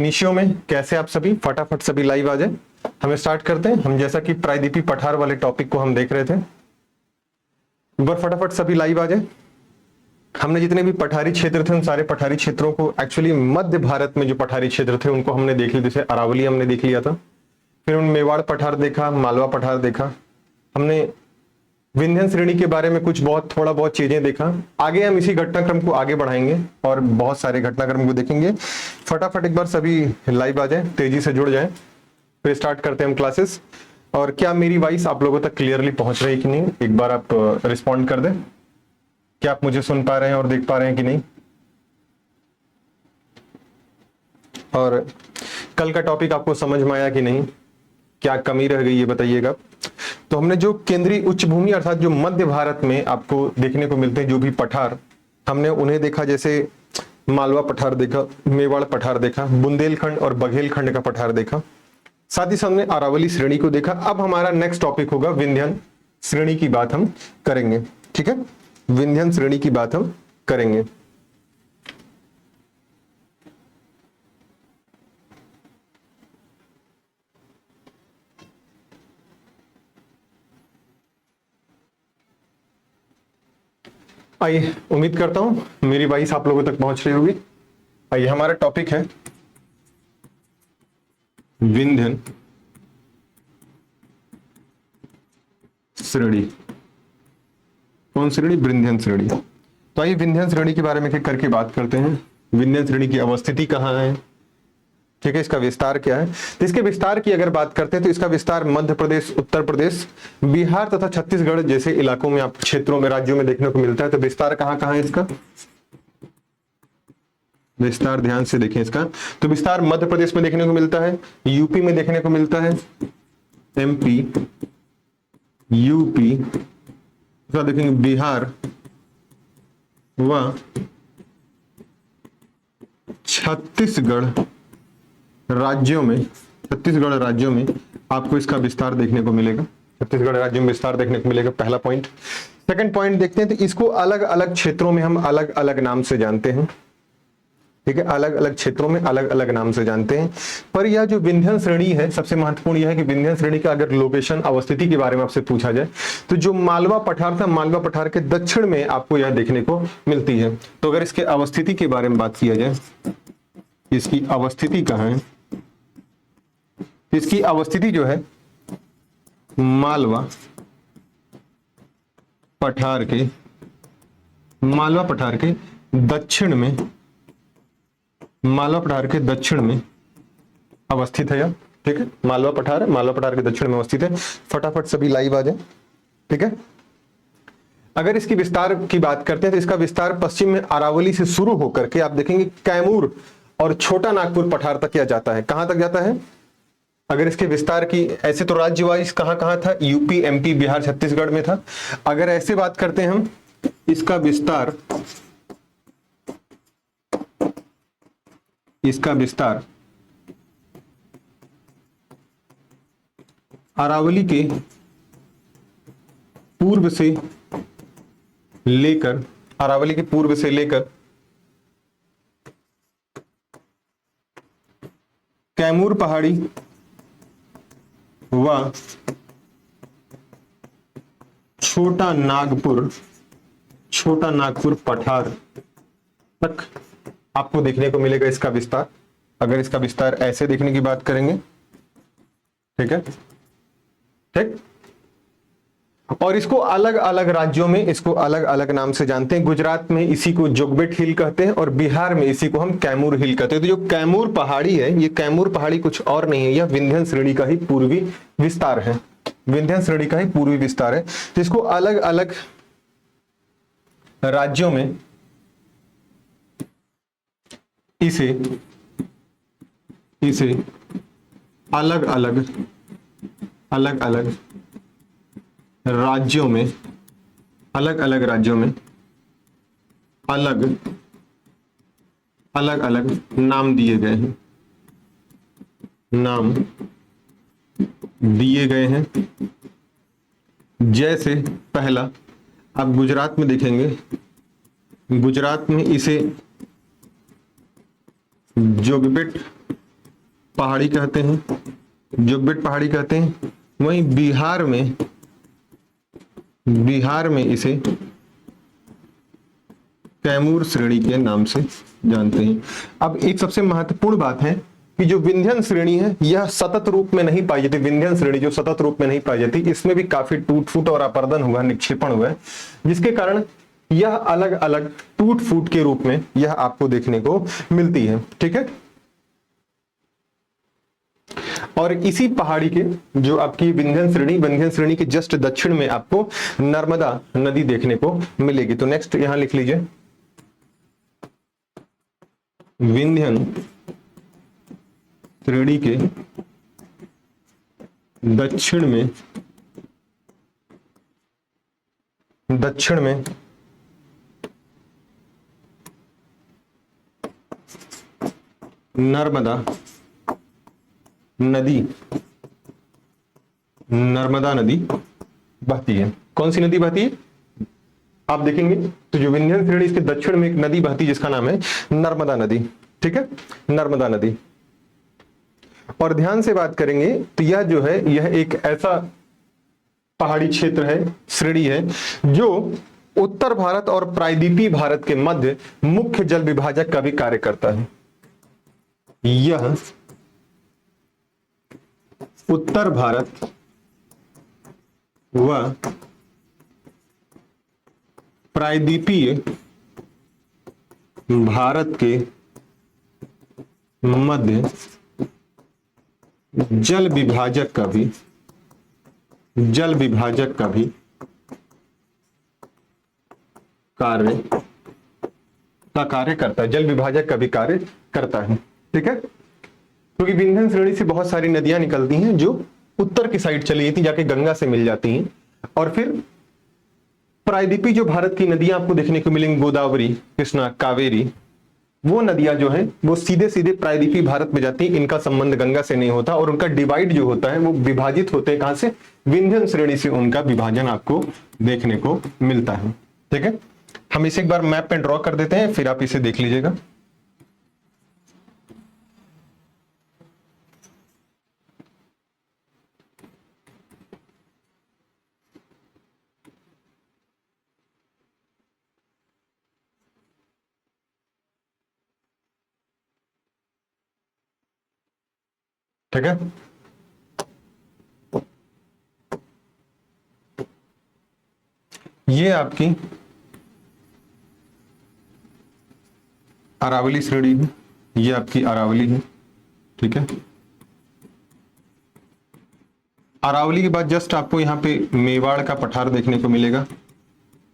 निशियों में कैसे आप सभी फटाफट सभी लाइव आ जाए। हमें स्टार्ट करते हैं। हम जैसा कि प्रायदीपी पठार वाले टॉपिक को हम देख रहे थे, एक बार फटाफट सभी लाइव आ जाए। हमने जितने भी पठारी क्षेत्र थे उन सारे पठारी क्षेत्रों को, एक्चुअली मध्य भारत में जो पठारी क्षेत्र थे उनको हमने देख लिया। जैसे अरावली हमने देख लिया था, फिर उन मेवाड़ पठार देखा, मालवा पठार देखा, हमने विंध्यन श्रेणी के बारे में कुछ बहुत थोड़ा बहुत चीजें देखा। आगे हम इसी घटनाक्रम को आगे बढ़ाएंगे और बहुत सारे घटनाक्रम को देखेंगे। फटाफट एक बार सभी लाइव आ जाए, तेजी से जुड़ जाए, फिर स्टार्ट करते हैं हम क्लासेस। और क्या मेरी वॉइस आप लोगों तक क्लियरली पहुंच रही है कि नहीं, एक बार आप रिस्पॉन्ड कर दें। क्या आप मुझे सुन पा रहे हैं और देख पा रहे हैं कि नहीं। और कल का टॉपिक आपको समझ में आया कि नहीं, क्या कमी रह गई ये बताइएगा। तो हमने जो केंद्रीय उच्च भूमि अर्थात जो मध्य भारत में आपको देखने को मिलते हैं जो भी पठार, हमने उन्हें देखा। जैसे मालवा पठार देखा, मेवाड़ पठार देखा, बुंदेलखंड और बघेलखंड का पठार देखा, साथ ही हमने अरावली श्रेणी को देखा। अब हमारा नेक्स्ट टॉपिक होगा विंध्यन श्रेणी की बात हम करेंगे। ठीक है, विंध्यन श्रेणी की बात हम करेंगे। आइए, उम्मीद करता हूं मेरी वॉइस आप लोगों तक पहुंच रही होगी। आइए, हमारा टॉपिक है विंध्यन श्रेणी। कौन श्रेणी? विंध्यन श्रेणी। तो आइए विंध्यन श्रेणी के बारे में करके बात करते हैं। विंध्यन श्रेणी की अवस्थिति कहाँ है, ठीक है, इसका विस्तार क्या है। तो इसके विस्तार की अगर बात करते हैं तो इसका विस्तार मध्य प्रदेश, उत्तर प्रदेश, बिहार तथा छत्तीसगढ़ जैसे इलाकों में, आप क्षेत्रों में, राज्यों में देखने को मिलता है। तो विस्तार कहाँ कहाँ है इसका, विस्तार ध्यान से देखें इसका। तो विस्तार मध्य प्रदेश में देखने को मिलता है, यूपी में देखने को मिलता है, एमपी, यूपी, देखेंगे बिहार व छत्तीसगढ़ राज्यों में, छत्तीसगढ़ राज्यों में आपको इसका विस्तार देखने को मिलेगा। छत्तीसगढ़ राज्यों में विस्तार देखने को मिलेगा, पहला पॉइंट। सेकंड पॉइंट देखते हैं तो इसको अलग अलग क्षेत्रों में हम अलग अलग नाम से जानते हैं। ठीक है, अलग अलग क्षेत्रों में अलग अलग नाम से जानते हैं। पर यह जो विंध्यन श्रेणी है, सबसे महत्वपूर्ण यह है कि विंध्यन श्रेणी का अगर लोकेशन, अवस्थिति के बारे में आपसे पूछा जाए तो जो मालवा पठार था, मालवा पठार के दक्षिण में आपको यह देखने को मिलती है। तो अगर इसके अवस्थिति के बारे में बात किया जाए, इसकी अवस्थिति कहाँ है, इसकी अवस्थिति जो है मालवा पठार के, मालवा पठार के दक्षिण में, मालवा पठार के दक्षिण में अवस्थित है यह। ठीक है, मालवा पठार है, मालवा पठार के दक्षिण में अवस्थित है। फटाफट सभी लाइव आ जाए। ठीक है, अगर इसकी विस्तार की बात करते हैं तो इसका विस्तार पश्चिम में अरावली से शुरू होकर के आप देखेंगे कैमूर और छोटा नागपुर पठार तक यह जाता है। कहां तक जाता है? अगर इसके विस्तार की, ऐसे तो राज्य वाइज कहां कहां था, यूपी, एमपी, बिहार, छत्तीसगढ़ में था। अगर ऐसे बात करते हैं हम, इसका विस्तार, इसका विस्तार अरावली के पूर्व से लेकर, अरावली के पूर्व से लेकर कैमूर पहाड़ी व छोटा नागपुर पठार तक आपको देखने को मिलेगा इसका विस्तार। अगर इसका विस्तार ऐसे देखने की बात करेंगे, ठीक है, ठीक। और इसको अलग अलग राज्यों में इसको अलग अलग नाम से जानते हैं। गुजरात में इसी को जोगबेट हिल कहते हैं और बिहार में इसी को हम कैमूर हिल कहते हैं। तो जो कैमूर पहाड़ी है, ये कैमूर पहाड़ी कुछ और नहीं है, यह विंध्यन श्रेणी का ही पूर्वी विस्तार है। विंध्यन श्रेणी का ही पूर्वी विस्तार है। तो इसको अलग अलग राज्यों में इसे अलग अलग राज्यों में, अलग अलग राज्यों में अलग अलग नाम दिए गए हैं, नाम दिए गए हैं। जैसे पहला आप गुजरात में देखेंगे, गुजरात में इसे जोगबेट पहाड़ी कहते हैं, जोगबेट पहाड़ी कहते हैं। वहीं बिहार में इसे कैमूर श्रेणी के नाम से जानते हैं। अब एक सबसे महत्वपूर्ण बात है कि जो विंध्यन श्रेणी है यह सतत रूप में नहीं पाई जाती। विंध्यन श्रेणी जो सतत रूप में नहीं पाई जाती, इसमें भी काफी टूट फूट और अपर्दन हुआ, निक्षेपण हुआ है, जिसके कारण यह अलग अलग टूट फूट के रूप में यह आपको देखने को मिलती है। ठीक है, और इसी पहाड़ी के जो आपकी विंध्यन श्रेणी के जस्ट दक्षिण में आपको नर्मदा नदी देखने को मिलेगी। तो नेक्स्ट यहां लिख लीजिए, विंध्यन श्रेणी के दक्षिण में नर्मदा नदी बहती है। कौन सी नदी बहती है आप देखेंगे तो जो विंध्यन श्रेणी इसके दक्षिण में एक नदी बहती है जिसका नाम है नर्मदा नदी। ठीक है, नर्मदा नदी। और ध्यान से बात करेंगे तो यह जो है यह एक ऐसा पहाड़ी क्षेत्र है, श्रेणी है, जो उत्तर भारत और प्रायद्वीपीय भारत के मध्य मुख्य जल विभाजक का भी कार्य करता है। यह उत्तर भारत व प्रायद्वीपीय भारत के मध्य जल विभाजक का भी कार्य करता है। जल विभाजक का भी कार्य करता है। ठीक है, क्योंकि विंध्यन श्रेणी से बहुत सारी नदियां निकलती हैं जो उत्तर की साइड चली जाती, जाके गंगा से मिल जाती हैं, और फिर प्रायद्वीपीय जो भारत की नदियां आपको देखने को मिलेंगी, गोदावरी, कृष्णा, कावेरी, वो नदियां जो हैं वो सीधे सीधे प्रायद्वीपीय भारत में जाती हैं। इनका संबंध गंगा से नहीं होता, और उनका डिवाइड जो होता है वो विभाजित होते हैं कहां से, विंध्यन श्रेणी से उनका विभाजन आपको देखने को मिलता है। ठीक है, हम इसे एक बार मैप पे ड्रॉ कर देते हैं, फिर आप इसे देख लीजिएगा। ठीक है, ये आपकी अरावली श्रेणी है, ये आपकी अरावली है। ठीक है, अरावली के बाद जस्ट आपको यहाँ पे मेवाड़ का पठार देखने को मिलेगा।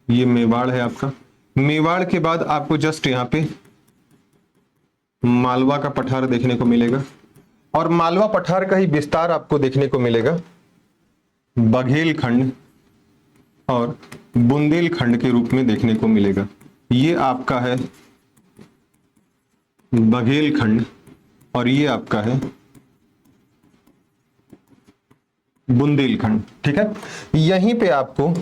ये मेवाड़ है आपका। मेवाड़ के बाद आपको जस्ट यहाँ पे मालवा का पठार देखने को मिलेगा, और मालवा पठार का ही विस्तार आपको देखने को मिलेगा बघेलखंड और बुंदेलखंड के रूप में देखने को मिलेगा। ये आपका है बघेलखंड और ये आपका है बुंदेलखंड। ठीक है, यहीं पे आपको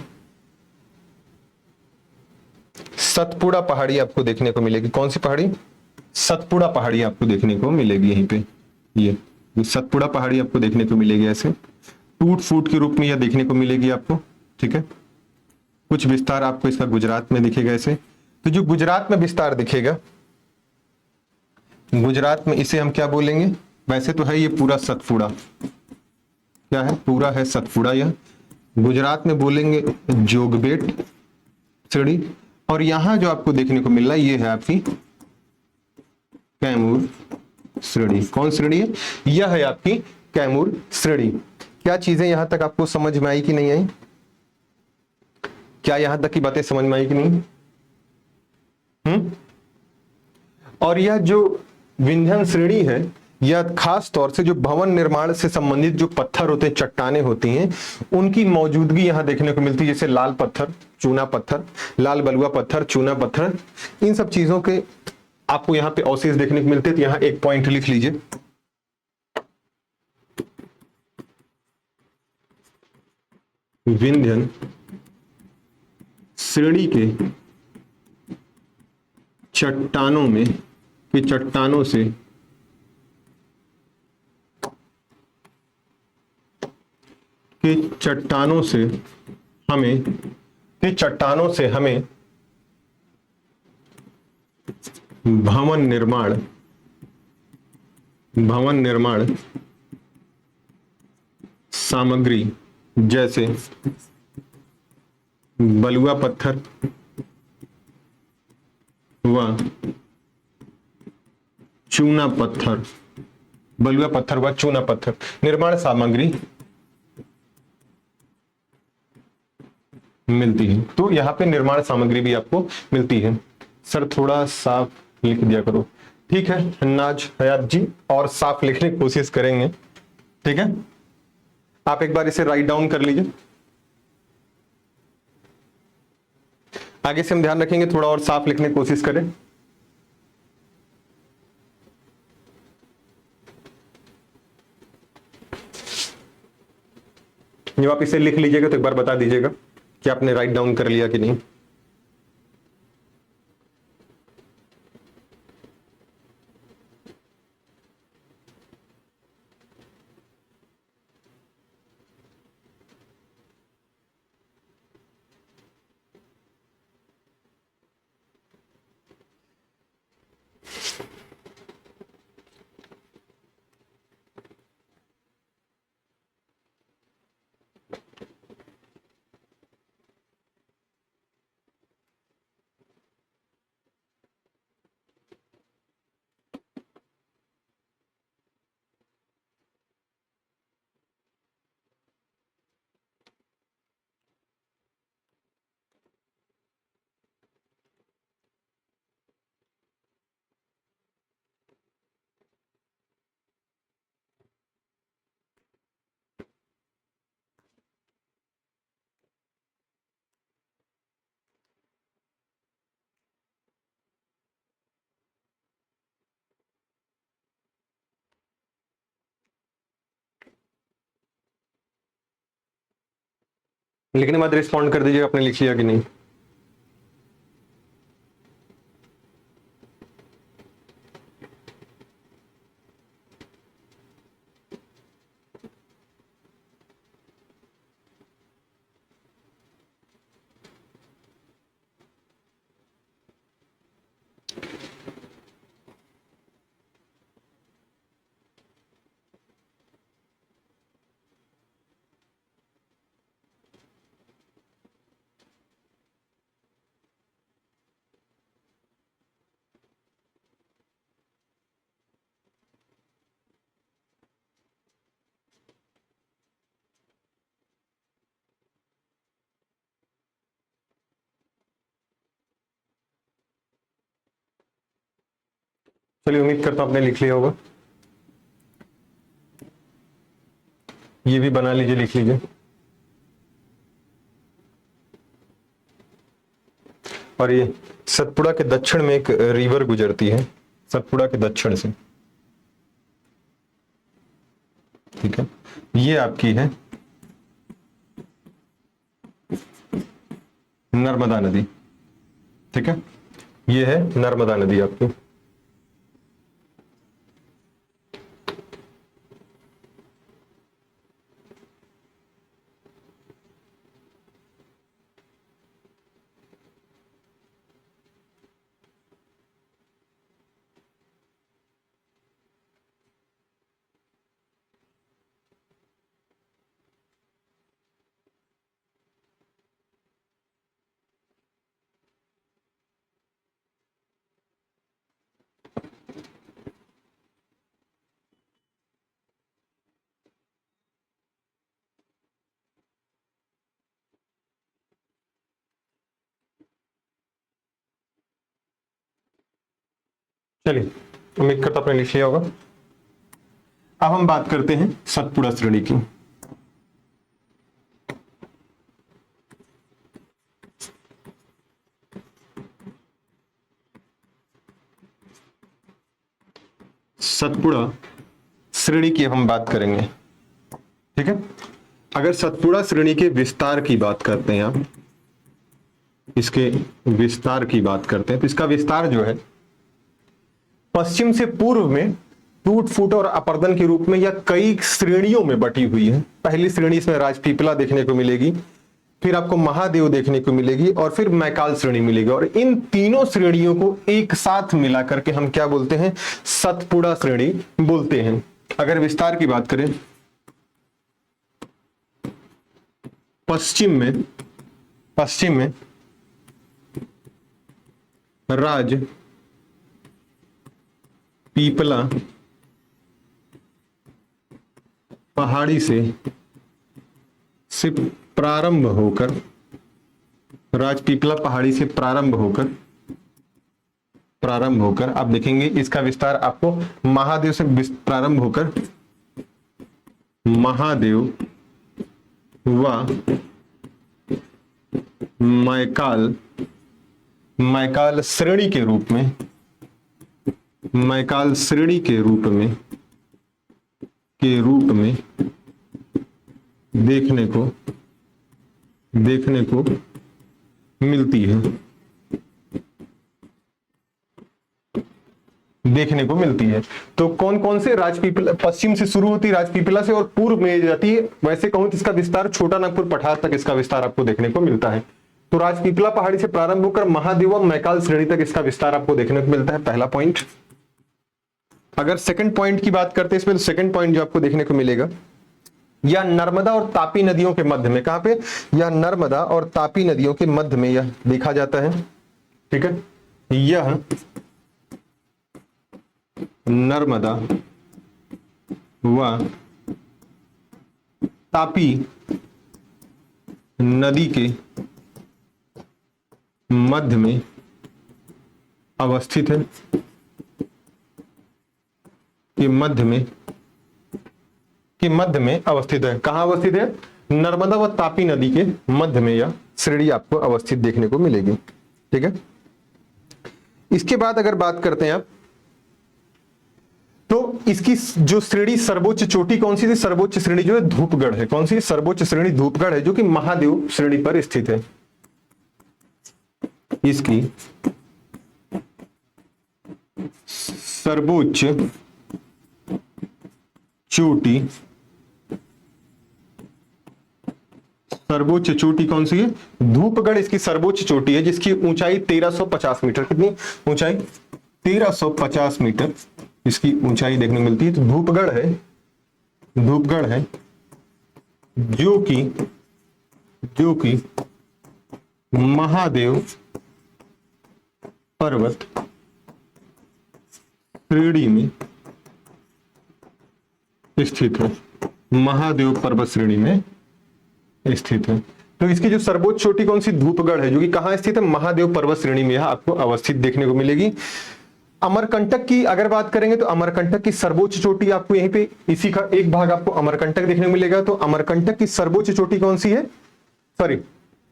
सतपुड़ा पहाड़ी आपको देखने को मिलेगी। कौन सी पहाड़ी? सतपुड़ा पहाड़ी आपको देखने को मिलेगी यहीं पे। ये सतपुड़ा पहाड़ी आपको देखने को मिलेगी, ऐसे टूट फूट के रूप में यह देखने को मिलेगी आपको। ठीक है, कुछ विस्तार आपको इसका गुजरात में दिखेगा ऐसे। तो जो गुजरात में विस्तार दिखेगा, गुजरात में इसे हम क्या बोलेंगे? वैसे तो है ये पूरा सतपुड़ा, क्या है? पूरा है सतपुड़ा। यह गुजरात में बोलेंगे जोगबेट श्रेणी, और यहां जो आपको देखने को मिल रहा है ये है आपकी कैमूर श्रेणी। कौन श्रेणी है? यह है आपकी कैमूर श्रेणी। क्या चीजें यहां तक आपको समझ में आई कि नहीं आई? क्या यहां तक की बातें समझ में आई कि नहीं? और यह जो विंध्यन श्रेणी है, यह खास तौर से जो भवन निर्माण से संबंधित जो पत्थर होते हैं, चट्टानें होती हैं, उनकी मौजूदगी यहां देखने को मिलती है। जैसे लाल पत्थर, चूना पत्थर, लाल बलुआ पत्थर, चूना पत्थर, इन सब चीजों के आपको यहां पे अवशेष देखने को मिलते हैं। तो यहां एक पॉइंट लिख लीजिए, विंध्यन श्रेणी के चट्टानों से कि चट्टानों से हमें भवन निर्माण सामग्री जैसे बलुआ पत्थर व चूना पत्थर निर्माण सामग्री मिलती है। तो यहाँ पे निर्माण सामग्री भी आपको मिलती है। सर थोड़ा साफ लिख दिया करो। ठीक है हन्नाज हयात जी, और साफ लिखने की कोशिश करेंगे। ठीक है, आप एक बार इसे राइट डाउन कर लीजिए। आगे से हम ध्यान रखेंगे थोड़ा और साफ लिखने की कोशिश करें। जब आप इसे लिख लीजिएगा तो एक बार बता दीजिएगा कि आपने राइट डाउन कर लिया कि नहीं। लिखने के बाद रिस्पॉन्ड कर दीजिएगा आपने लिख लिया कि नहीं। चलिए उम्मीद करता हूं आपने लिख लिया होगा। ये भी बना लीजिए, लिख लीजिए। और ये सतपुड़ा के दक्षिण में एक रिवर गुजरती है, सतपुड़ा के दक्षिण से। ठीक है, ये आपकी है नर्मदा नदी। ठीक है, ये है नर्मदा नदी आपकी। चलिए उम्मीद करता आपने लिख लिया होगा। अब हम बात करते हैं सतपुड़ा श्रेणी की। सतपुड़ा श्रेणी की हम बात करेंगे। ठीक है, अगर सतपुड़ा श्रेणी के विस्तार की बात करते हैं आप, इसके विस्तार की बात करते हैं तो इसका विस्तार जो है पश्चिम से पूर्व में टूट फूट और अपर्दन के रूप में या कई श्रेणियों में बटी हुई है। पहली श्रेणी इसमें राजपीपला देखने को मिलेगी, फिर आपको महादेव देखने को मिलेगी और फिर मैकाल श्रेणी मिलेगी। और इन तीनों श्रेणियों को एक साथ मिला करके हम क्या बोलते हैं? सतपुड़ा श्रेणी बोलते हैं। अगर विस्तार की बात करें, पश्चिम में राज पीपला पहाड़ी से प्रारंभ होकर, राजपीपला पहाड़ी से प्रारंभ होकर आप देखेंगे इसका विस्तार आपको महादेव से प्रारंभ होकर महादेव व मैकाल श्रेणी के रूप में, मैकाल श्रेणी के रूप में देखने को मिलती है, देखने को मिलती है। तो कौन कौन से? राजपीपला पश्चिम से शुरू होती है राजपीपला से और पूर्व में जाती है। वैसे कहूं तो इसका विस्तार छोटा नागपुर पठार तक इसका विस्तार आपको देखने को मिलता है। तो राजपीपला पहाड़ी से प्रारंभ होकर महादेव मैकाल श्रेणी तक इसका विस्तार आपको देखने को मिलता है, पहला पॉइंट। अगर सेकंड पॉइंट की बात करते हैं इसमें, तो सेकंड पॉइंट जो आपको देखने को मिलेगा, या नर्मदा और तापी नदियों के मध्य में, कहां पे? या नर्मदा और तापी नदियों के मध्य में यह देखा जाता है। ठीक है, यह नर्मदा व तापी नदी के मध्य में अवस्थित है, के मध्य में अवस्थित है। कहां अवस्थित है? नर्मदा व तापी नदी के मध्य में यह श्रेणी आपको अवस्थित देखने को मिलेगी। ठीक है, इसके बाद अगर बात करते हैं आप, तो इसकी जो श्रेणी सर्वोच्च चोटी कौन सी थी? सर्वोच्च श्रेणी जो है धूपगढ़ है। कौन सी? सर्वोच्च श्रेणी धूपगढ़ है, जो कि महादेव श्रेणी पर स्थित है। इसकी सर्वोच्च चोटी कौन सी है? धूपगढ़ इसकी सर्वोच्च चोटी है, जिसकी ऊंचाई 1350 मीटर। कितनी ऊंचाई? 1350 मीटर इसकी ऊंचाई देखने को मिलती है। तो धूपगढ़ है जो कि महादेव पर्वत श्रेणी में स्थित है, महादेव पर्वत श्रेणी में स्थित है। तो इसकी जो सर्वोच्च चोटी कौन सी? धूपगढ़ है, जो कि कहां स्थित है? महादेव पर्वत श्रेणी में यह आपको अवस्थित देखने को मिलेगी। अमरकंटक की अगर बात करेंगे, तो अमरकंटक की सर्वोच्च चोटी आपको यहीं पे, इसी का एक भाग आपको अमरकंटक देखने को मिलेगा। तो अमरकंटक की सर्वोच्च चोटी कौन सी है? सॉरी,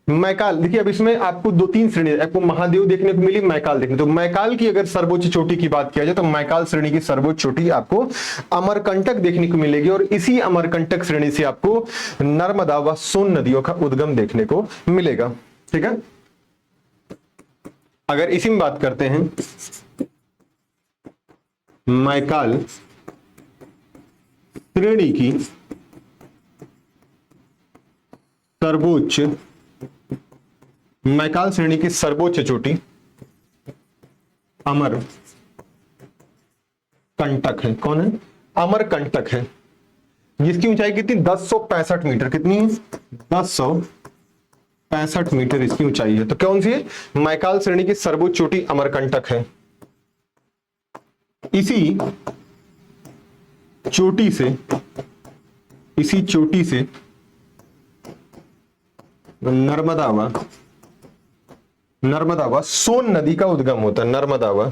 मैकाल। देखिए अब इसमें आपको दो तीन श्रेणी, आपको महादेव देखने को मिली, मैकाल देखने। तो मैकाल की अगर सर्वोच्च चोटी की बात किया जाए, तो मैकाल श्रेणी की सर्वोच्च चोटी आपको अमरकंटक देखने को मिलेगी। और इसी अमरकंटक श्रेणी से आपको नर्मदा व सोन नदियों का उद्गम देखने को मिलेगा। ठीक है, अगर इसी में बात करते हैं, मैकाल श्रेणी की सर्वोच्च, मैकाल श्रेणी की सर्वोच्च चोटी अमरकंटक है। कौन है? अमरकंटक है, जिसकी ऊंचाई कितनी? 1065 मीटर। कितनी? 1065 मीटर इसकी ऊंचाई है। तो कौन सी है? मैकाल श्रेणी की सर्वोच्च चोटी अमरकंटक है। इसी चोटी से नर्मदा व सोन नदी का उद्गम होता है। नर्मदा व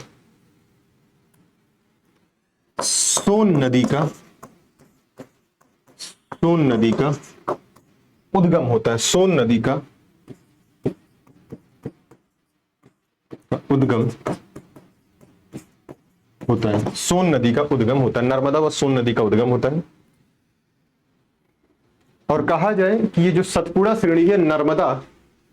सोन नदी का उद्गम होता है। सोन नदी का उद्गम होता है। सोन नदी का उद्गम होता है, नर्मदा व सोन नदी का उद्गम होता है। और कहा जाए कि ये जो सतपुड़ा श्रेणी है, नर्मदा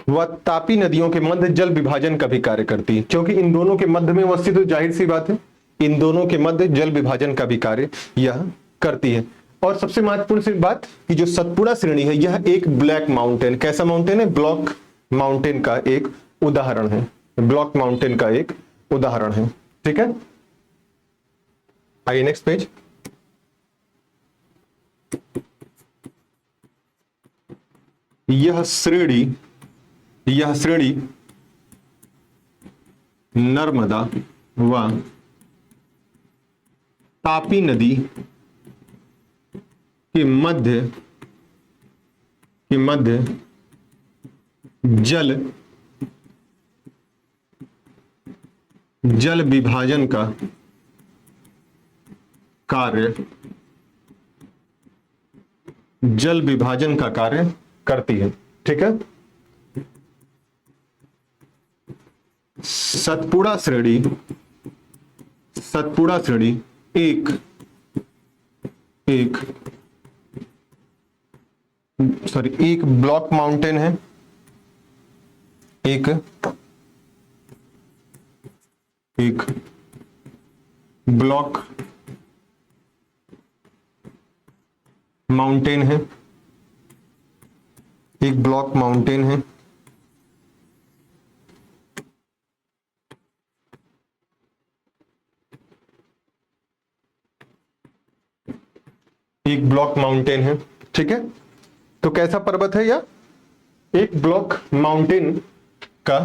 व तापी नदियों के मध्य जल विभाजन का भी कार्य करती है, क्योंकि इन दोनों के मध्य में अवस्थित, तो जाहिर सी बात है इन दोनों के मध्य जल विभाजन का भी कार्य यह करती है। और सबसे महत्वपूर्ण सी बात कि जो सतपुड़ा श्रेणी है यह एक ब्लैक माउंटेन, कैसा माउंटेन है, ब्लॉक माउंटेन का एक उदाहरण है, ब्लॉक माउंटेन का एक उदाहरण है। ठीक है, आइए नेक्स्ट पेज। यह श्रेणी नर्मदा व तापी नदी के मध्य जल विभाजन का कार्य करती है। ठीक है, सतपुड़ा श्रेणी एक ब्लॉक माउंटेन है, एक ब्लॉक माउंटेन है, एक ब्लॉक माउंटेन है। एक ब्लॉक माउंटेन है। ठीक है, तो कैसा पर्वत है यह, एक ब्लॉक माउंटेन का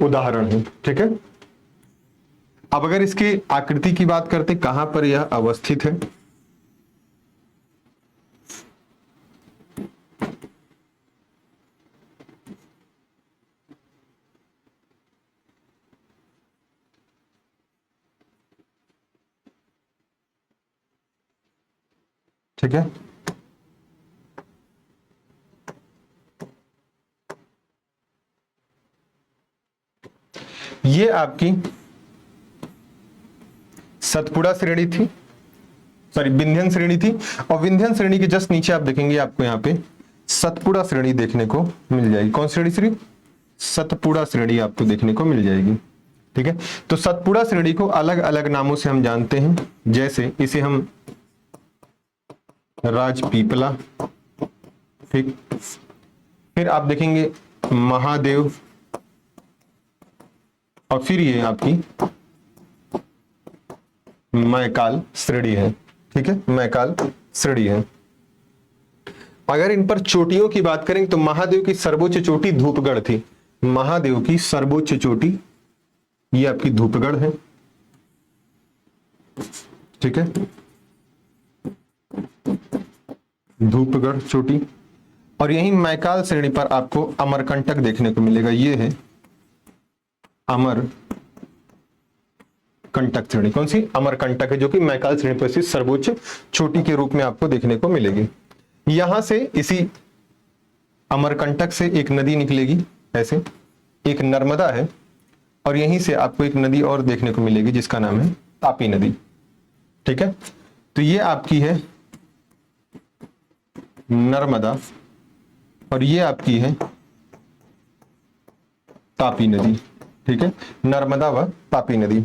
उदाहरण है। ठीक है, अब अगर इसकी आकृति की बात करते कहां पर यह अवस्थित है, ठीक है, ये आपकी सतपुड़ा श्रेणी थी, सॉरी विंध्यन श्रेणी थी, और विंध्यन श्रेणी के जस्ट नीचे आप देखेंगे आपको यहाँ पे सतपुड़ा श्रेणी देखने को मिल जाएगी। कौन श्रेणी, श्री सतपुड़ा श्रेणी आपको देखने को मिल जाएगी। ठीक है, तो सतपुड़ा श्रेणी को अलग अलग नामों से हम जानते हैं, जैसे इसे हम राजपीपला, ठीक, फिर आप देखेंगे महादेव, और फिर ये आपकी मैकाल श्रेणी है। ठीक है, मैकाल श्रेणी है। अगर इन पर चोटियों की बात करें तो महादेव की सर्वोच्च चोटी धूपगढ़ थी, महादेव की सर्वोच्च चोटी ये आपकी धूपगढ़ है। ठीक है, धूपगढ़ चोटी, और यहीं मैकाल श्रेणी पर आपको अमरकंटक देखने को मिलेगा, ये है अमरकंटक श्रेणी। कौन सी, अमरकंटक है, जो कि मैकाल श्रेणी पर स्थित सर्वोच्च चोटी के रूप में आपको देखने को मिलेगी। यहां से इसी अमरकंटक से एक नदी निकलेगी, ऐसे एक नर्मदा है, और यहीं से आपको एक नदी और देखने को मिलेगी जिसका नाम है तापी नदी। ठीक है, तो ये आपकी है नर्मदा, और ये आपकी है तापी नदी। ठीक है, नर्मदा व तापी नदी।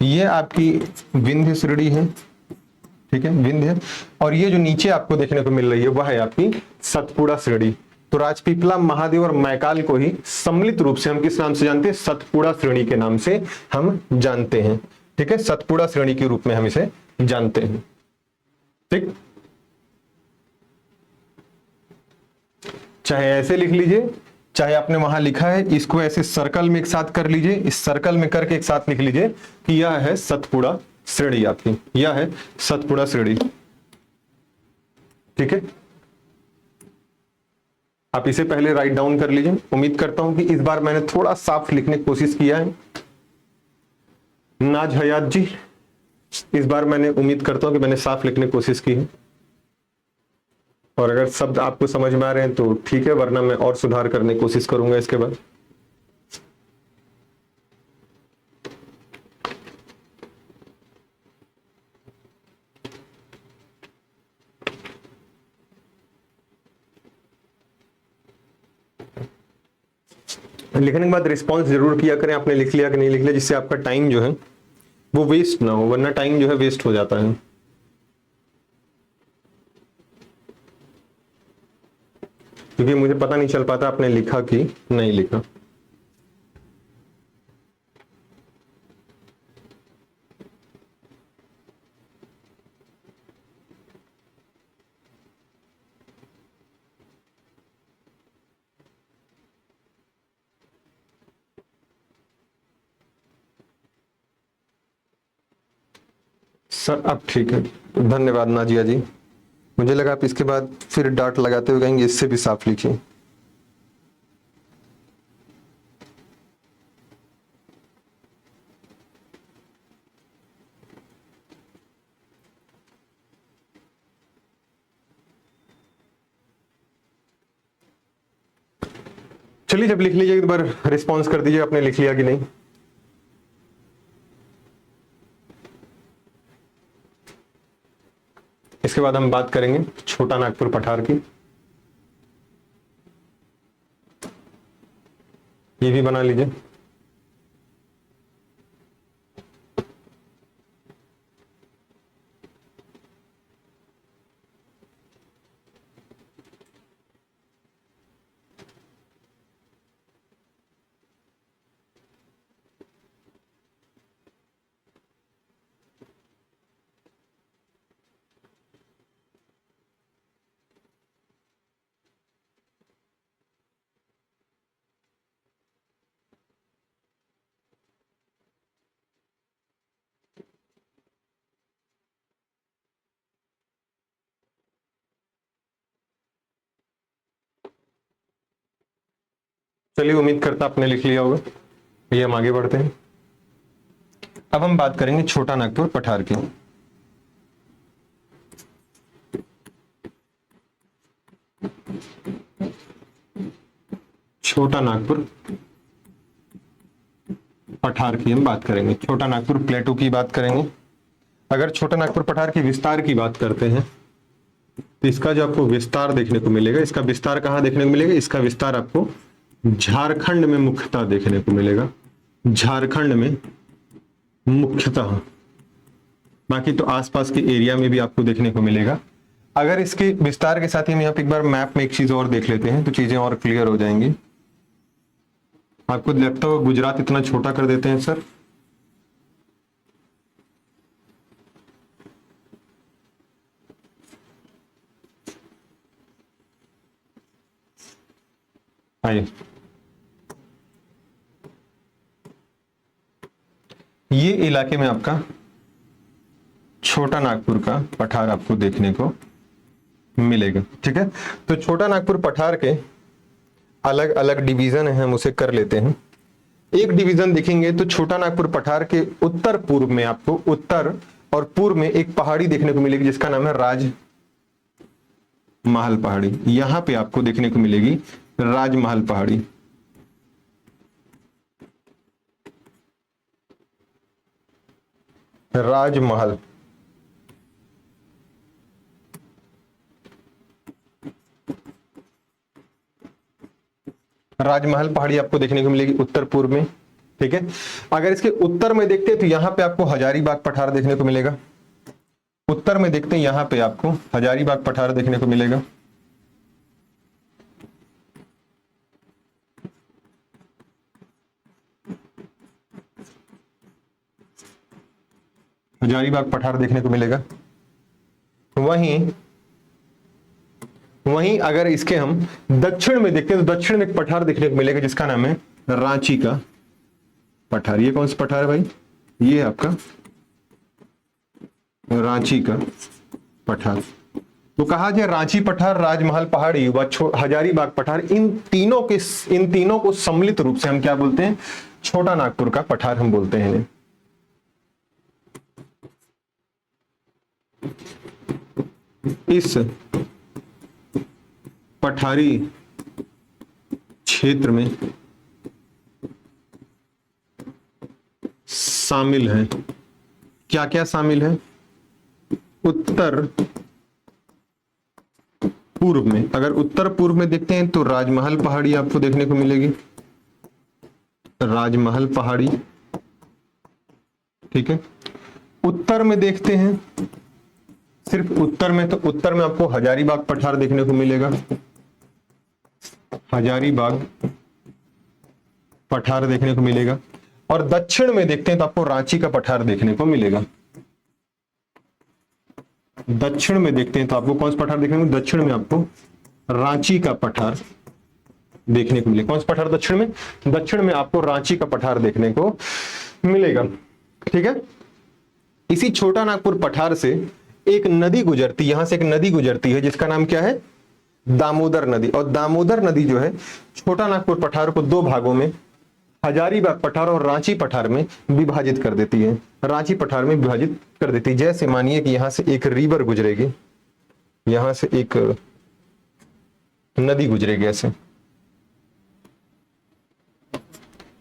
ये आपकी विंध्य श्रेणी है। ठीक है, विंध्य, और ये जो नीचे आपको देखने को मिल रही है वह है आपकी सतपुड़ा श्रेणी। तो राजपीपला, महादेव और मैकाल को ही सम्मिलित रूप से हम किस नाम से जानते हैं, सतपुड़ा श्रेणी के नाम से हम जानते हैं। ठीक है, सतपुड़ा श्रेणी के रूप में हम इसे जानते हैं। ठीक, चाहे ऐसे लिख लीजिए, चाहे आपने वहां लिखा है इसको ऐसे सर्कल में एक साथ कर लीजिए, इस सर्कल में करके एक साथ लिख लीजिए कि यह है सतपुड़ा श्रेणी आपकी, यह है सतपुड़ा श्रेणी। ठीक है, आप इसे पहले राइट डाउन कर लीजिए। उम्मीद करता हूं कि इस बार मैंने थोड़ा साफ लिखने की कोशिश किया है। नाज हयात जी, इस बार मैंने उम्मीद करता हूं कि मैंने साफ लिखने की कोशिश की है, और अगर शब्द आपको समझ में आ रहे हैं तो ठीक है, वरना मैं और सुधार करने की कोशिश करूंगा इसके बाद। लिखने के बाद रिस्पॉन्स जरूर किया करें, आपने लिख लिया कि नहीं लिख लिया, जिससे आपका टाइम जो है वो वेस्ट ना हो, वरना टाइम जो है वेस्ट हो जाता है। क्योंकि मुझे पता नहीं चल पाता आपने लिखा कि नहीं लिखा। सर अब ठीक है, धन्यवाद नाजिया जी। मुझे लगा आप इसके बाद फिर डांट लगाते हुए कहेंगे इससे भी साफ लिखिए। चलिए जब लिख लीजिए एक बार रिस्पॉन्स कर दीजिए आपने लिख लिया कि नहीं। इसके बाद हम बात करेंगे छोटा नागपुर पठार की। ये भी बना लीजिए। चलिए उम्मीद करता आपने लिख लिया होगा। ये हम आगे बढ़ते हैं। अब हम बात करेंगे छोटा नागपुर पठार की। छोटा नागपुर पठार की हम बात करेंगे, छोटा नागपुर प्लेटू की बात करेंगे। अगर छोटा नागपुर पठार की विस्तार की बात करते हैं तो इसका जो आपको विस्तार देखने को मिलेगा, इसका विस्तार कहां देखने को मिलेगा, इसका विस्तार आपको झारखंड में मुख्यतः देखने को मिलेगा, झारखंड में मुख्यतः। बाकी तो आसपास के एरिया में भी आपको देखने को मिलेगा। अगर इसके विस्तार के साथ ही हम यहाँ पे एक बार मैप में एक चीज और देख लेते हैं तो चीजें और क्लियर हो जाएंगी। आपको लगता हो गुजरात इतना छोटा कर देते हैं सर? आइए, ये इलाके में आपका छोटा नागपुर का पठार आपको देखने को मिलेगा। ठीक है, तो छोटा नागपुर पठार के अलग अलग डिवीजन है, हम उसे कर लेते हैं। एक डिवीजन देखेंगे तो छोटा नागपुर पठार के उत्तर पूर्व में आपको, उत्तर और पूर्व में एक पहाड़ी देखने को मिलेगी जिसका नाम है राजमहल पहाड़ी। यहां पे आपको देखने को मिलेगी राजमहल पहाड़ी। राजमहल राजमहल पहाड़ी आपको देखने को मिलेगी उत्तर पूर्व में। ठीक है, अगर इसके उत्तर में देखते हैं तो यहां पे आपको हजारीबाग पठार देखने को मिलेगा। उत्तर में देखते हैं यहां पे आपको हजारीबाग पठार देखने को मिलेगा। हजारीबाग पठार देखने को मिलेगा। वहीं अगर इसके हम दक्षिण में देखते हैं तो दक्षिण में एक पठार देखने को मिलेगा जिसका नाम है रांची का पठार। ये कौन सा पठार है भाई? ये आपका रांची का पठार। तो कहा जाए रांची पठार, राजमहल पहाड़ी व हजारीबाग पठार, इन तीनों को सम्मिलित रूप से हम क्या बोलते हैं? छोटा नागपुर का पठार हम बोलते हैं इन्हें। इस पठारी क्षेत्र में शामिल है, क्या क्या शामिल है? उत्तर पूर्व में, अगर उत्तर पूर्व में देखते हैं तो राजमहल पहाड़ी आपको देखने को मिलेगी। राजमहल पहाड़ी। ठीक है, उत्तर में देखते हैं, सिर्फ उत्तर में, तो उत्तर में आपको हजारीबाग पठार देखने को मिलेगा, हजारीबाग पठार देखने को मिलेगा। और दक्षिण में देखते हैं तो आपको रांची का पठार देखने को मिलेगा। दक्षिण में देखते हैं तो आपको कौन सा पठार देखने को, दक्षिण में आपको रांची का पठार देखने को मिलेगा। कौन सा पठार दक्षिण में, दक्षिण में आपको रांची का पठार देखने को मिलेगा। ठीक है, इसी छोटा नागपुर पठार से एक नदी गुजरती, यहां से एक नदी गुजरती है जिसका नाम क्या है, दामोदर नदी। और दामोदर नदी जो है छोटा नागपुर पठार को दो भागों में, हजारीबाग पठार और रांची पठार में विभाजित कर देती है, रांची पठार में विभाजित कर देती है। जैसे मानिए कि यहां से एक रिवर गुजरेगी, यहां से एक नदी गुजरेगी ऐसे,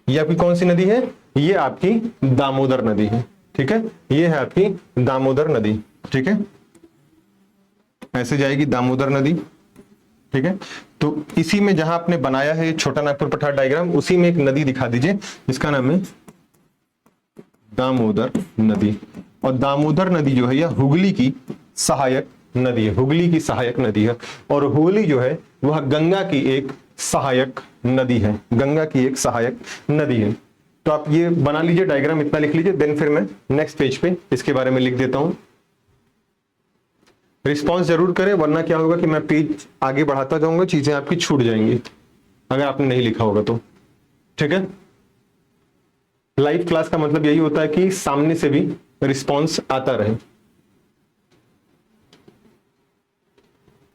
ये आपकी कौन सी नदी है, ये आपकी दामोदर नदी है। ठीक है, ये है आपकी दामोदर नदी। ठीक है, ऐसे जाएगी दामोदर नदी। ठीक है, तो इसी में जहां आपने बनाया है छोटा नागपुर पठार डायग्राम, उसी में एक नदी दिखा दीजिए जिसका नाम है दामोदर नदी। और दामोदर नदी जो है यह हुगली की सहायक नदी है, हुगली की सहायक नदी है। और हुगली जो है वह गंगा की एक सहायक नदी है, गंगा की एक सहायक नदी है। तो आप ये बना लीजिए डायग्राम, इतना लिख लीजिए, देन फिर मैं नेक्स्ट पेज पे इसके बारे में लिख देता हूं। रिस्पॉन्स जरूर करें, वरना क्या होगा कि मैं पेज आगे बढ़ाता जाऊंगा, चीजें आपकी छूट जाएंगी अगर आपने नहीं लिखा होगा तो। ठीक है, लाइव क्लास का मतलब यही होता है कि सामने से भी रिस्पॉन्स आता रहे।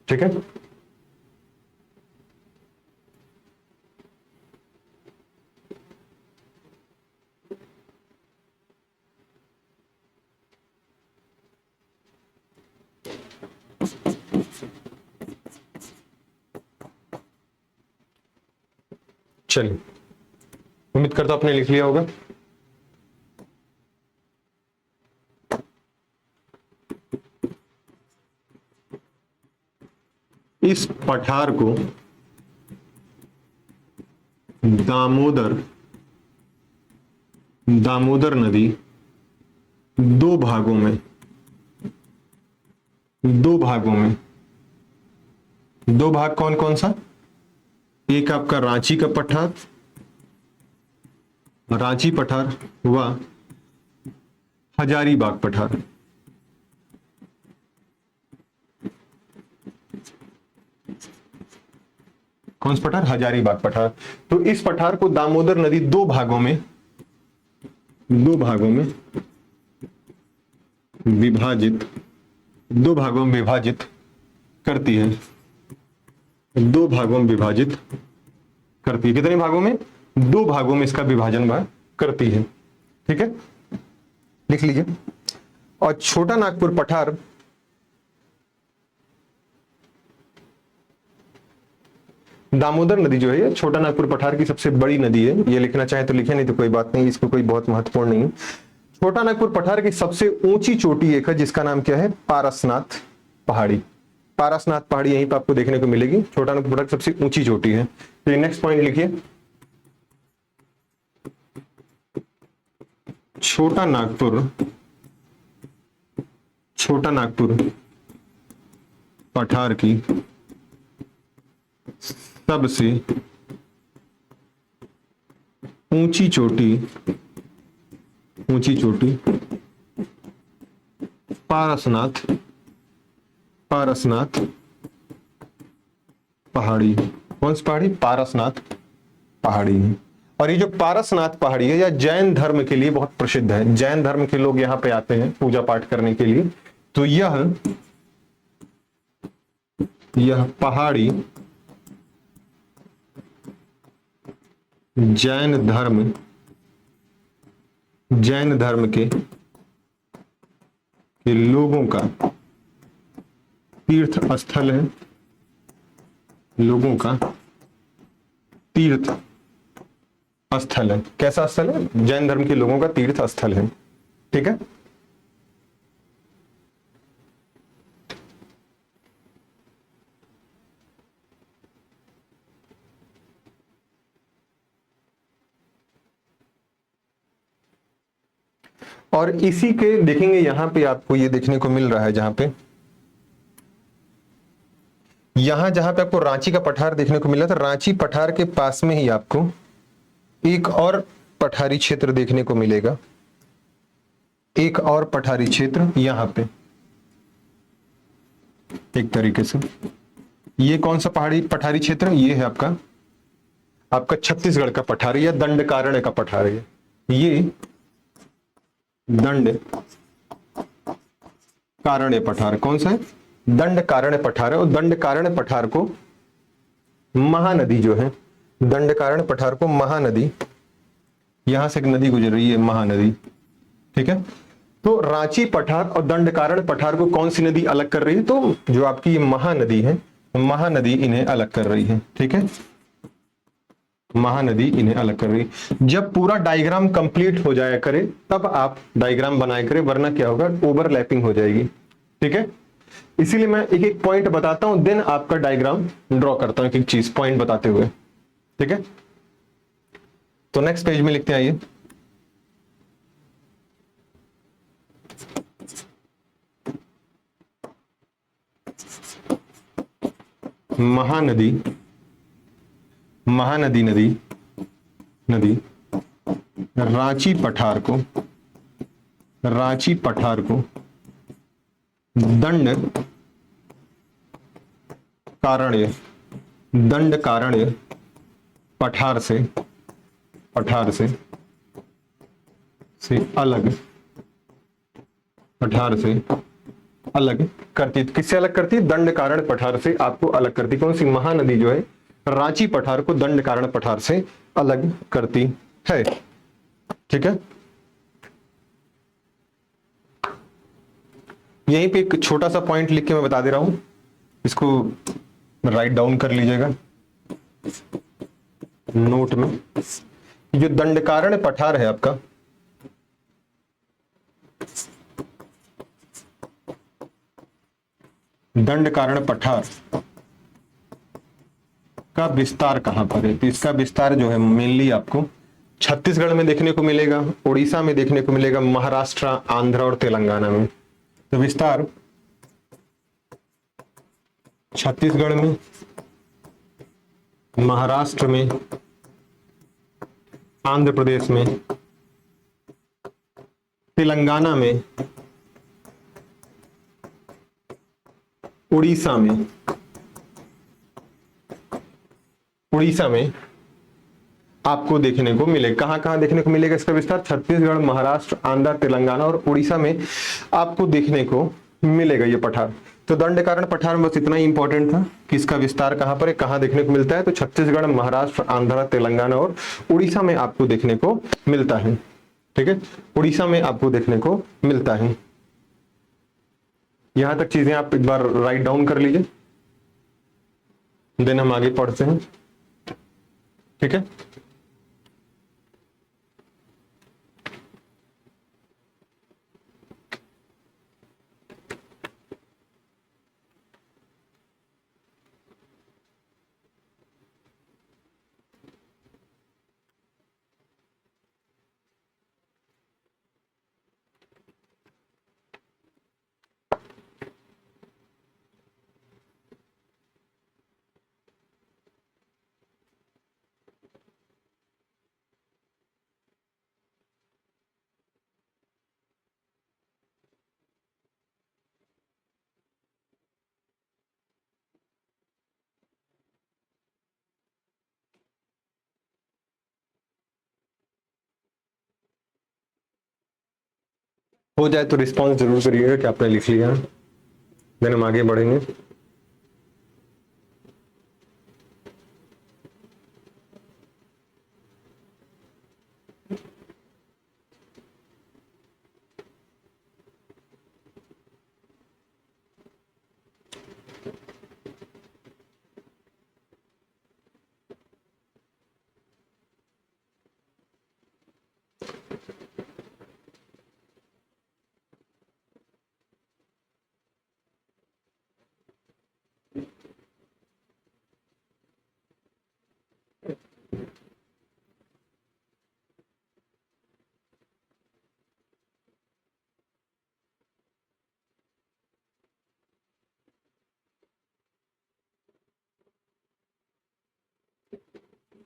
ठीक है, चलिए, उम्मीद करता हूं आपने लिख लिया होगा। इस पठार को दामोदर नदी दो भागों में, दो भाग कौन कौन सा, एक आपका रांची का पठार, रांची पठार व हजारीबाग पठार। कौन सा पठार, हजारीबाग पठार। तो इस पठार को दामोदर नदी दो भागों में विभाजित, दो भागों में विभाजित करती है, दो भागों में विभाजित करती है। कितने भागों में, दो भागों में इसका विभाजन वह करती है। ठीक है, लिख लीजिए। और छोटा नागपुर पठार दामोदर नदी जो है ये छोटा नागपुर पठार की सबसे बड़ी नदी है। ये लिखना चाहे तो लिखे, नहीं तो कोई बात नहीं, इसको कोई बहुत महत्वपूर्ण नहीं है। छोटा नागपुर पठार की सबसे ऊंची चोटी एक है जिसका नाम क्या है, पारसनाथ पहाड़ी। पारसनाथ पहाड़ी यहीं पर आपको देखने को मिलेगी, छोटा नागपुर पठार की सबसे ऊंची चोटी है। तो ये नेक्स्ट पॉइंट लिखिए, छोटा नागपुर पठार की सबसे ऊंची चोटी पारसनाथ पहाड़ी। कौन सी पहाड़ी, पारसनाथ पहाड़ी है। और ये जो पारसनाथ पहाड़ी है, यह जैन धर्म के लिए बहुत प्रसिद्ध है, जैन धर्म के लोग यहां पे आते हैं पूजा पाठ करने के लिए। तो यह पहाड़ी जैन धर्म के लोगों का तीर्थ स्थल है, लोगों का तीर्थ स्थल है। कैसा स्थल है, जैन धर्म के लोगों का तीर्थ स्थल है। ठीक है, और इसी के देखेंगे यहां पे आपको ये देखने को मिल रहा है, जहां पे जहां पे आपको रांची का पठार देखने को मिला था, रांची पठार के पास में ही आपको एक और पठारी क्षेत्र देखने को मिलेगा, एक और पठारी क्षेत्र यहां पे। एक तरीके से ये कौन सा पहाड़ी पठारी क्षेत्र, ये है आपका छत्तीसगढ़ का पठार या दंडकारण्य का पठार है। ये दंड कारण्य पठार कौन सा है, दंड कारण्य पठार है। और दंड कारण्य पठार को महानदी जो है, दंड कारण्य पठार को महानदी, यहां से एक नदी गुजर रही है महानदी, ठीक है। तो रांची पठार और दंडकारण्य पठार को कौन सी नदी अलग कर रही है, तो जो आपकी ये महानदी है, महानदी इन्हें अलग कर रही है, ठीक है। महानदी इन्हें अलग कर रही है। जब पूरा डायग्राम कंप्लीट हो जाया करे तब आप डायग्राम बनाया करे, वरना क्या होगा, ओवरलैपिंग हो जाएगी, ठीक है। इसीलिए मैं एक एक पॉइंट बताता हूं, देन आपका डायग्राम ड्रॉ करता हूं, एक एक चीज पॉइंट बताते हुए, ठीक है। तो नेक्स्ट पेज में लिखते हैं, आइए। महानदी नदी रांची पठार को दंड कारण्य पठार से अलग करती है। किससे अलग करती है, दंड कारण पठार से आपको अलग करती। कौन सी, महानदी जो है रांची पठार को दंड कारण पठार से अलग करती है, ठीक है। यहीं पे एक छोटा सा पॉइंट लिख के मैं बता दे रहा हूं, इसको राइट डाउन कर लीजिएगा नोट में। जो दंडकारण्य पठार है आपका, दंडकारण्य पठार का विस्तार कहां पर है, तो इसका विस्तार जो है मेनली आपको छत्तीसगढ़ में देखने को मिलेगा, उड़ीसा में देखने को मिलेगा, महाराष्ट्र, आंध्र और तेलंगाना में। तो विस्तार छत्तीसगढ़ में, महाराष्ट्र में, आंध्र प्रदेश में, तेलंगाना में, उड़ीसा में आपको देखने को मिलेगा। कहां कहां देखने को मिलेगा इसका विस्तार, छत्तीसगढ़, महाराष्ट्र, आंध्र, तेलंगाना और उड़ीसा में आपको देखने को मिलेगा ये पठार। तो दंडकारण्य पठार में बस इतना ही इंपॉर्टेंट था कि इसका विस्तार कहां पर है, कहां देखने को मिलता है। तो छत्तीसगढ़, महाराष्ट्र, आंध्र, तेलंगाना और उड़ीसा में आपको देखने को मिलता है, ठीक है। उड़ीसा में आपको देखने को मिलता है। यहां तक चीजें आप एक बार राइट डाउन कर लीजिए, देन हम आगे पढ़ते हैं, ठीक है। हो जाए तो रिस्पॉन्स जरूर करिएगा कि आपने लिख लिया, देन हम आगे बढ़ेंगे।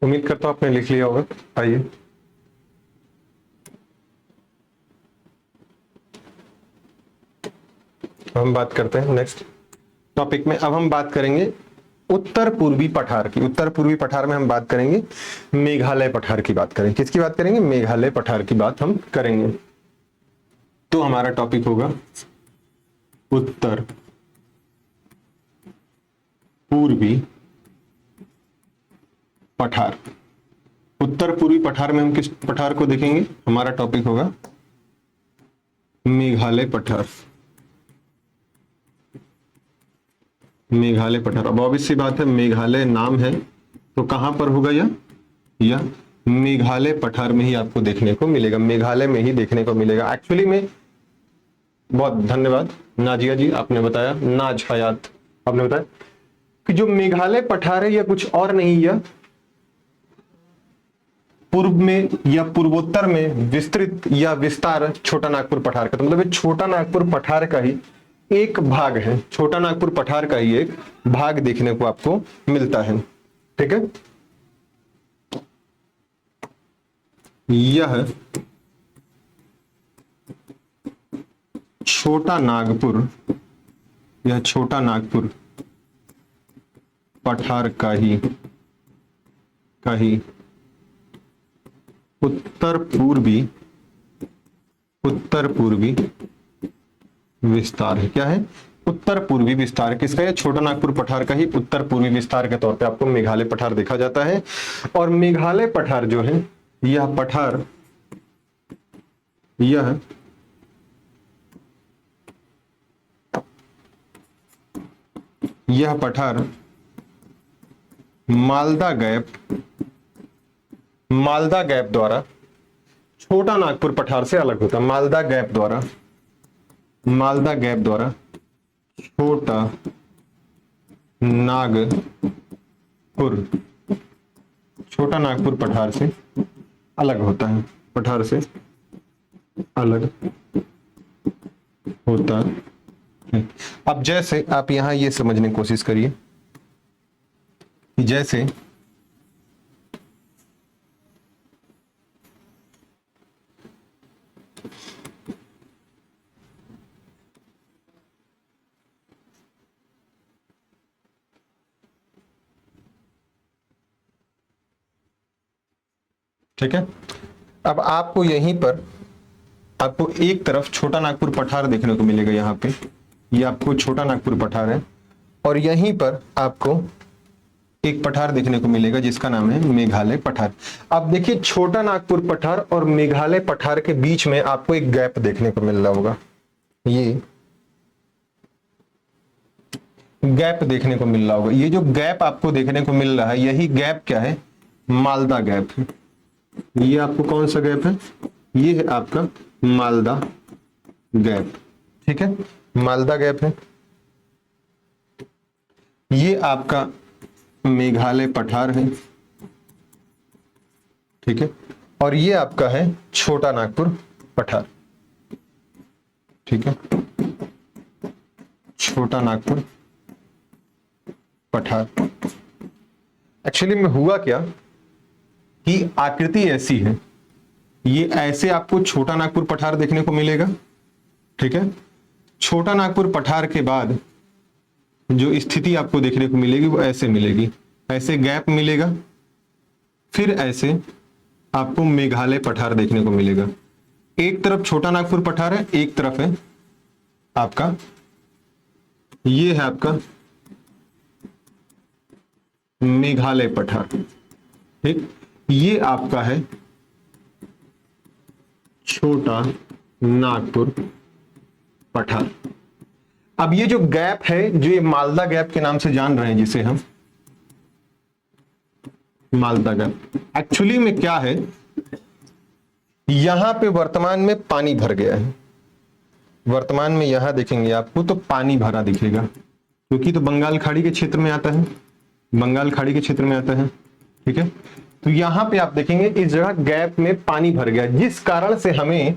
उम्मीद करता हूं आपने लिख लिया होगा। आइए हम बात करते हैं नेक्स्ट टॉपिक में। अब हम बात करेंगे उत्तर पूर्वी पठार की। उत्तर पूर्वी पठार में हम बात करेंगे मेघालय पठार की बात करेंगे। किसकी बात करेंगे? मेघालय पठार की बात हम करेंगे। तो हमारा टॉपिक होगा उत्तर पूर्वी पठार। उत्तर पूर्वी पठार में हम किस पठार को देखेंगे? हमारा टॉपिक होगा मेघालय पठार। मेघालय पठार। अब ऑब्वियस सी बात है, मेघालय नाम है तो कहां पर होगा यह मेघालय पठार में ही आपको देखने को मिलेगा। मेघालय में ही देखने को मिलेगा एक्चुअली में। बहुत धन्यवाद नाजिया जी, आपने बताया, नाज हयात आपने बताया कि जो मेघालय पठार है यह कुछ और नहीं, यह पूर्व में या पूर्वोत्तर में विस्तृत या विस्तार छोटा नागपुर पठार का, तो मतलब छोटा नागपुर पठार का ही एक भाग है। छोटा नागपुर पठार का ही एक भाग देखने को आपको मिलता है। ठीक है, यह छोटा नागपुर, यह छोटा नागपुर पठार का ही उत्तर पूर्वी विस्तार है। क्या है? उत्तर पूर्वी विस्तार। किसका? है छोटा नागपुर पठार का ही उत्तर पूर्वी विस्तार के तौर पे आपको मेघालय पठार देखा जाता है। और मेघालय पठार जो है यह पठार मालदा गैप द्वारा छोटा नागपुर पठार से अलग होता है। मालदा गैप द्वारा छोटा नागपुर पठार से अलग होता है। पठार से अलग होता है। अब जैसे आप यहां ये समझने की कोशिश करिए कि जैसे ठीक है, अब आपको यहीं पर आपको एक तरफ छोटा नागपुर पठार देखने को मिलेगा। यहाँ पे ये आपको छोटा नागपुर पठार है और यहीं पर आपको एक पठार देखने को मिलेगा जिसका नाम है मेघालय पठार। अब देखिए छोटा नागपुर पठार और मेघालय पठार के बीच में आपको एक गैप देखने को मिल रहा होगा। ये गैप देखने को मिल रहा होगा। ये जो गैप आपको देखने को मिल रहा है यही गैप क्या है? मालदा गैप है। ये आपको कौन सा गैप है? ये है आपका मालदा गैप। ठीक है, मालदा गैप है। ये आपका मेघालय पठार है। ठीक है, और ये आपका है छोटा नागपुर पठार। ठीक है, छोटा नागपुर पठार। एक्चुअली में हुआ क्या कि आकृति ऐसी है, ये ऐसे आपको छोटा नागपुर पठार देखने को मिलेगा। ठीक है, छोटा नागपुर पठार के बाद जो स्थिति आपको देखने को मिलेगी वो ऐसे मिलेगी, ऐसे गैप मिलेगा, फिर ऐसे आपको मेघालय पठार देखने को मिलेगा। एक तरफ छोटा नागपुर पठार है, एक तरफ है आपका, ये है आपका मेघालय पठार। ठीक, ये आपका है छोटा नागपुर पठार। अब ये जो गैप है, जो ये मालदा गैप के नाम से जान रहे हैं, जिसे हम मालदा गैप, एक्चुअली में क्या है, यहां पे वर्तमान में पानी भर गया है। वर्तमान में यहां देखेंगे आपको तो पानी भरा दिखेगा, क्योंकि तो बंगाल खाड़ी के क्षेत्र में आता है, बंगाल खाड़ी के क्षेत्र में आता है। ठीक है, तो यहां पे आप देखेंगे इस जगह गैप में पानी भर गया, जिस कारण से हमें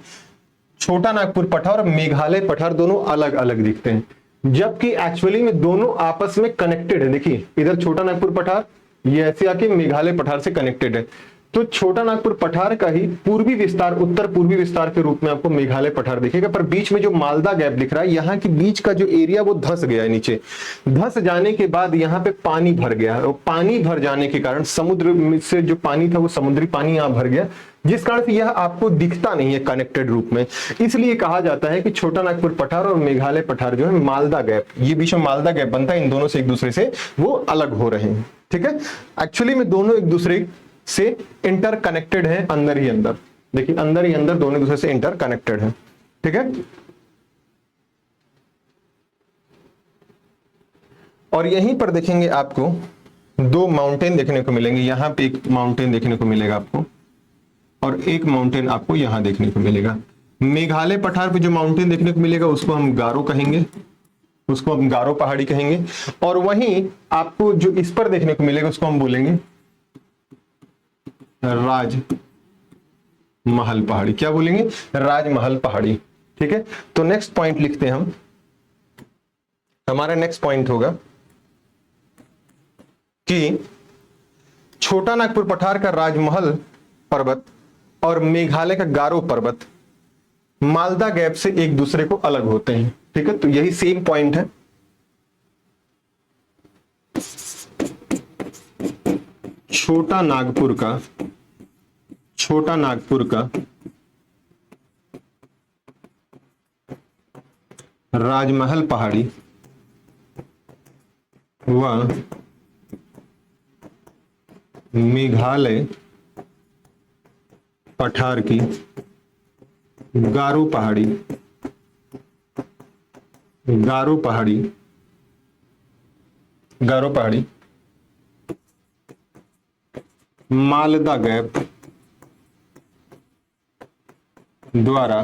छोटा नागपुर पठार और मेघालय पठार दोनों अलग अलग दिखते हैं, जबकि एक्चुअली में दोनों आपस में कनेक्टेड है। देखिए इधर छोटा नागपुर पठार ये ऐसे आके मेघालय पठार से कनेक्टेड है। तो छोटा नागपुर पठार का ही पूर्वी विस्तार, उत्तर पूर्वी विस्तार के रूप में आपको मेघालय पठार दिखेगा। पर बीच में जो मालदा गैप दिख रहा है, यहाँ की बीच का जो एरिया वो धंस गया है नीचे। धंस जाने के बाद यहाँ पे पानी भर गया, और पानी भर जाने के कारण समुद्र से जो पानी था वो समुद्री पानी यहाँ भर गया, जिस कारण से यह आपको दिखता नहीं है कनेक्टेड रूप में। इसलिए कहा जाता है कि छोटा नागपुर पठार और मेघालय पठार जो है मालदा गैप, ये बीच में मालदा गैप बनता है, इन दोनों से एक दूसरे से वो अलग हो रहे हैं। ठीक है, एक्चुअली में दोनों एक दूसरे से इंटर कनेक्टेड है अंदर ही अंदर। देखिए अंदर ही अंदर दोनों दूसरे से इंटर कनेक्टेड है। ठीक है, और यहीं पर देखेंगे आपको दो माउंटेन देखने को मिलेंगे। यहां पे एक माउंटेन देखने को मिलेगा आपको, और एक माउंटेन आपको यहां देखने को मिलेगा। मेघालय पठार पे जो माउंटेन देखने को मिलेगा उसको हम गारो कहेंगे, उसको हम गारो पहाड़ी कहेंगे। और वहीं आपको जो इस पर देखने को मिलेगा उसको हम बोलेंगे राजमहल पहाड़ी। क्या बोलेंगे? राजमहल पहाड़ी। ठीक है, तो नेक्स्ट पॉइंट लिखते हैं हम। हमारा नेक्स्ट पॉइंट होगा कि छोटा नागपुर पठार का राजमहल पर्वत और मेघालय का गारो पर्वत मालदा गैप से एक दूसरे को अलग होते हैं। ठीक है, तो यही सेम पॉइंट है। छोटा नागपुर का राजमहल पहाड़ी व मेघालय पठार की गारो पहाड़ी मालदा गैप द्वारा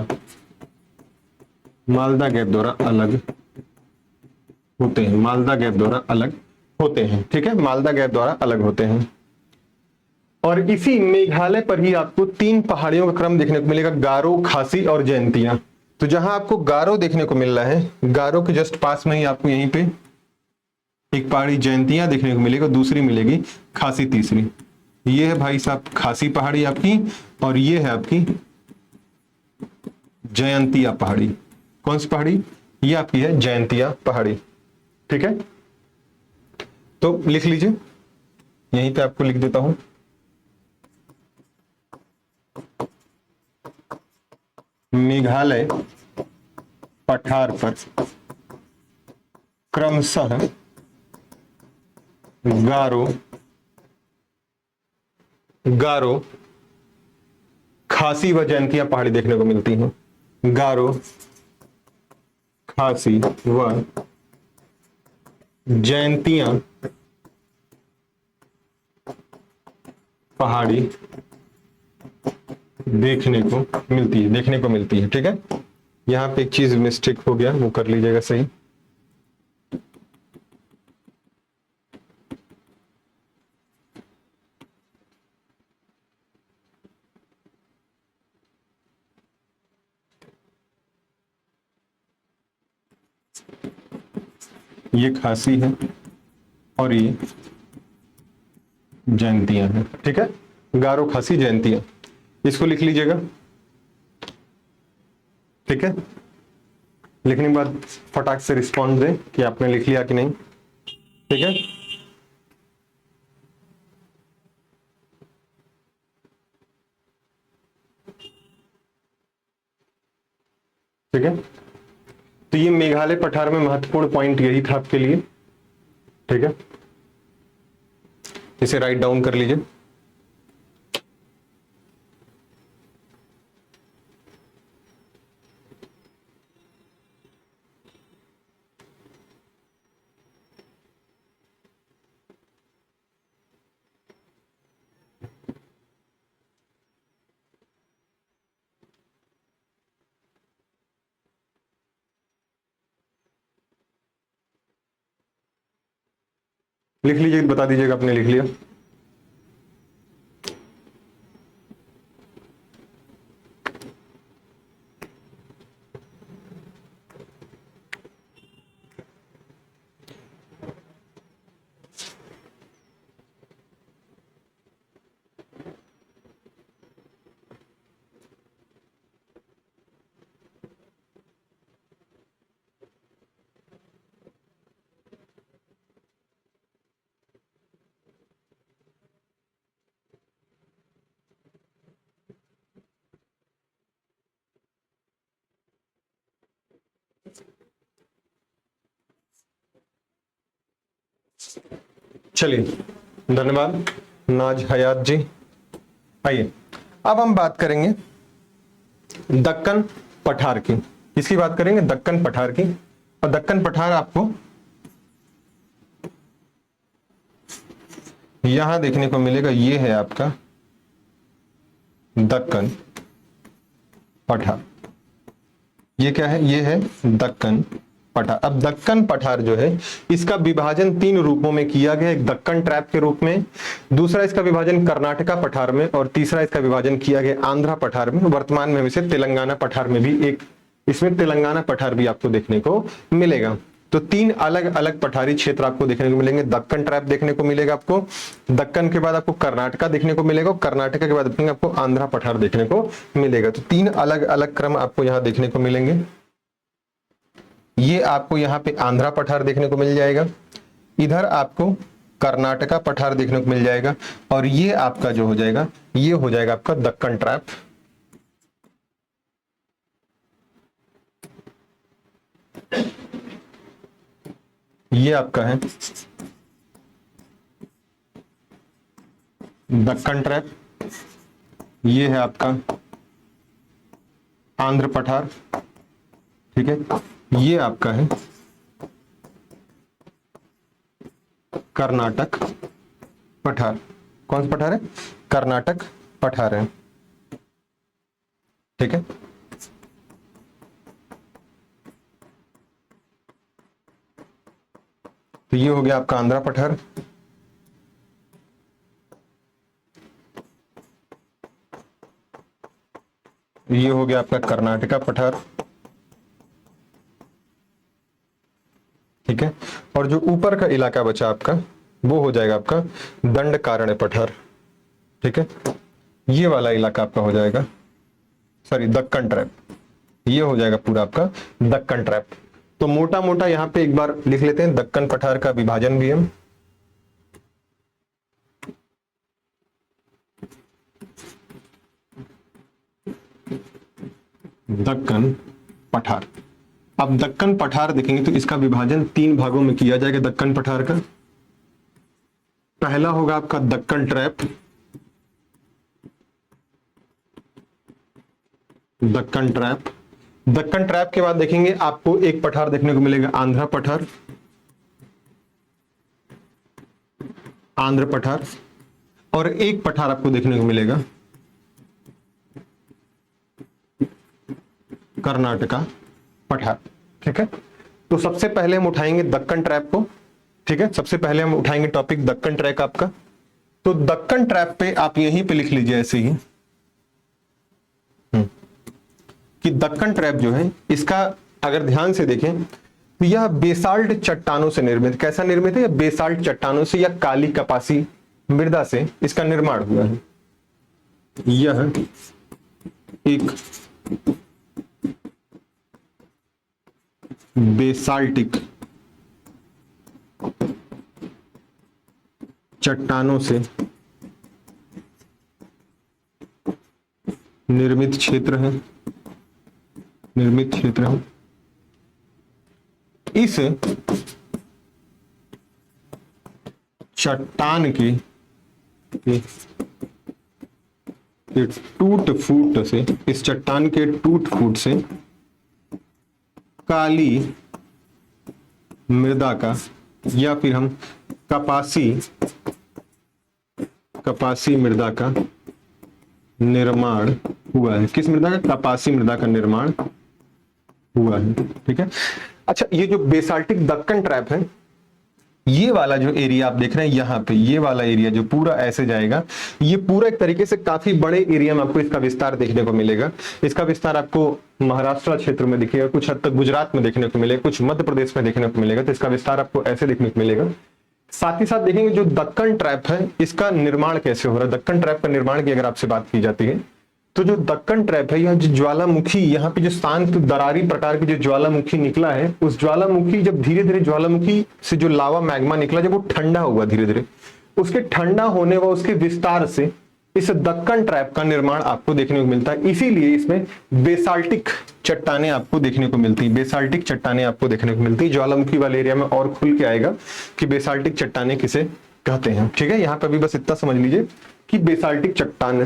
अलग होते हैं। मालदा गैप द्वारा अलग होते हैं। ठीक है, मालदा गैप द्वारा अलग होते हैं। और इसी मेघालय पर ही आपको तीन पहाड़ियों का क्रम देखने को मिलेगा, गारो, खासी और जयंतिया। तो जहां आपको गारो देखने को मिल रहा है, गारो के जस्ट पास में ही आपको यहीं पे एक पहाड़ी जयंतिया देखने को मिलेगी, दूसरी मिलेगी खासी, तीसरी। ये है भाई साहब खासी पहाड़ी आपकी, और ये है आपकी जयंतिया पहाड़ी। कौन सी पहाड़ी? ये आपकी है जयंतिया पहाड़ी। ठीक है, तो लिख लीजिए, यहीं पे आपको लिख देता हूं। मेघालय पठार पर क्रमशः गारो, खासी व जयंतिया पहाड़ी देखने को मिलती हैं। गारो, खासी व जयंतिया पहाड़ी देखने को मिलती है। ठीक है, यहां पे एक चीज मिस्टेक हो गया, वो कर लीजिएगा सही। ये खासी है और ये जयंतिया है। ठीक है, गारो, खासी, जयंतिया, इसको लिख लीजिएगा। ठीक है, लिखने के बाद फटाक से रिस्पॉन्ड दें कि आपने लिख लिया कि नहीं। ठीक है, ठीक है, तो ये मेघालय पठार में महत्वपूर्ण पॉइंट यही था आपके लिए। ठीक है, इसे राइट डाउन कर लीजिए। लिख लीजिए, बता दीजिएगा आपने लिख लिया। चलिए धन्यवाद नाज हयात जी। आइए अब हम बात करेंगे दक्कन पठार की। किसकी बात करेंगे? दक्कन पठार की। और दक्कन पठार आपको यहां देखने को मिलेगा, ये है आपका दक्कन पठार। ये क्या है? ये है दक्कन पठार। अब दक्कन पठार जो है इसका विभाजन 3 रूपों में किया गया। एक दक्कन ट्रैप के रूप में, दूसरा इसका विभाजन कर्नाटका पठार में, और तीसरा इसका विभाजन किया गया आंध्रा पठार में। वर्तमान में इसे तेलंगाना पठार में भी एक, इसमें तेलंगाना पठार भी आपको देखने को मिलेगा। तो 3 अलग अलग पठारी क्षेत्र आपको देखने को मिलेंगे। दक्कन ट्रैप देखने को मिलेगा आपको, दक्कन के बाद आपको कर्नाटका देखने को मिलेगा, कर्नाटका के बाद आपको आंध्रा पठार देखने को मिलेगा। तो 3 अलग अलग क्रम आपको यहां देखने को मिलेंगे। ये आपको यहाँ पे आंध्रा पठार देखने को मिल जाएगा, इधर आपको कर्नाटका पठार देखने को मिल जाएगा, और ये आपका जो हो जाएगा, ये हो जाएगा आपका दक्कन ट्रैप। ये आपका है दक्कन ट्रैप, ये है आपका आंध्र पठार, ठीक है। ये आपका है कर्नाटक पठार। कौन सा पठार है? कर्नाटक पठार है, ठीक है। तो ये हो गया आपका आंध्रा पठार। ये हो गया आपका कर्नाटका पठार, ठीक है। और जो ऊपर का इलाका बचा आपका, वो हो जाएगा आपका दंडकारण्य पठार, ठीक है। ये वाला इलाका आपका हो जाएगा, सॉरी, दक्कन ट्रैप। ये हो जाएगा पूरा आपका दक्कन ट्रैप। तो मोटा मोटा यहां पे एक बार लिख लेते हैं, दक्कन पठार का विभाजन भी हम दक्कन पठार। अब दक्कन पठार देखेंगे तो इसका विभाजन 3 भागों में किया जाएगा दक्कन पठार का। पहला होगा आपका Deccan trap, Deccan trap. Deccan trap के बाद देखेंगे आपको एक पठार देखने को मिलेगा, आंध्रा पठार, आंध्र पठार, और एक पठार आपको देखने को मिलेगा कर्नाटका पठार, ठीक है। तो सबसे पहले हम उठाएंगे दक्कन ट्रैप को, ठीक है। सबसे पहले हम उठाएंगे टॉपिक दक्कन ट्रैप आपका। तो दक्कन ट्रैप पे आप यहीं पे लिख लीजिए ऐसे ही कि दक्कन ट्रैप जो है इसका अगर ध्यान से देखें तो यह बेसाल्ट चट्टानों से निर्मित, कैसा निर्मित है? यह बेसाल्ट चट्टानों से या काली कपासी मृदा से इसका निर्माण हुआ है। यह एक बेसाल्टिक चट्टानों से निर्मित क्षेत्र है, निर्मित क्षेत्र है। इस चट्टान के टूट फूट से, इस चट्टान के टूट फूट से काली मृदा का, या फिर हम कपासी मृदा का निर्माण हुआ है। किस मृदा का? कपासी मृदा का निर्माण हुआ है, ठीक है। अच्छा, ये जो बेसाल्टिक दक्कन ट्रैप है, ये वाला जो एरिया आप देख रहे हैं यहाँ पे, ये वाला एरिया जो पूरा ऐसे जाएगा, ये पूरा एक तरीके से काफी बड़े एरिया में आपको इसका विस्तार देखने को मिलेगा। इसका विस्तार आपको महाराष्ट्र क्षेत्र में दिखेगा, कुछ हद तक गुजरात में देखने को मिलेगा, कुछ मध्य प्रदेश में देखने को मिलेगा। तो इसका विस्तार आपको ऐसे देखने को मिलेगा। साथ ही साथ देखेंगे जो दक्कन ट्रैप है इसका निर्माण कैसे हो रहा है। दक्कन ट्रैप का निर्माण की अगर आपसे बात की जाती है तो जो दक्कन ट्रैप है, यह जो ज्वालामुखी, यहाँ पे जो शांत दरारी प्रकार की जो ज्वालामुखी निकला है, उस ज्वालामुखी जब धीरे धीरे ज्वालामुखी से जो लावा मैग्मा निकला, जब वो ठंडा हुआ धीरे धीरे, उसके ठंडा होने व उसके विस्तार से इस दक्कन ट्रैप का निर्माण आपको देखने को मिलता है। इसीलिए इसमें बेसाल्टिक चट्टानें आपको देखने को मिलती है, बेसाल्टिक चट्टानें आपको देखने को मिलती है। ज्वालामुखी वाले एरिया में और खुल के आएगा कि बेसाल्टिक चट्टानें किसे कहते हैं। ठीक है, यहां पर भी बस इतना समझ लीजिए कि बेसाल्टिक चट्टान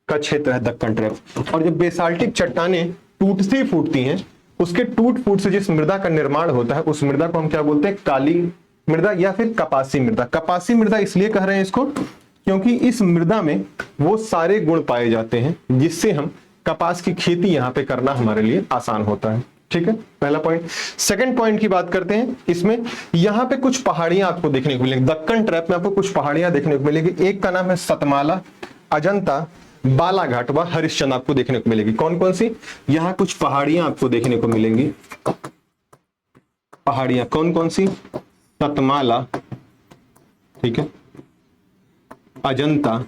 का क्षेत्र है दक्कन ट्रैप। और जब बेसाल्टिक चट्टानें टूटती फूटती हैं, उसके टूट फूट से जिस मृदा का निर्माण होता है उस मृदा को हम क्या बोलते हैं, काली मृदा या फिर कपासी मृदा। कपासी मृदा इसलिए कह रहे हैं इसको क्योंकि इस मृदा में वो सारे गुण पाए जाते हैं जिससे हम कपास की खेती यहां पे करना हमारे लिए आसान होता है। ठीक है, पहला पॉइंट। सेकंड पॉइंट की बात करते हैं। इसमें यहां पे कुछ पहाड़ियां आपको देखने को मिलेंगी, दक्कन ट्रैप में आपको कुछ पहाड़ियां देखने को मिलेगी। एक का नाम है सतमाला, अजंता, बालाघाट व हरिश्चंद्र आपको देखने को मिलेगी। कौन कौन सी? यहां कुछ पहाड़ियां आपको देखने को मिलेंगी। पहाड़ियां कौन कौन सी? सतमाला, ठीक है, अजंता,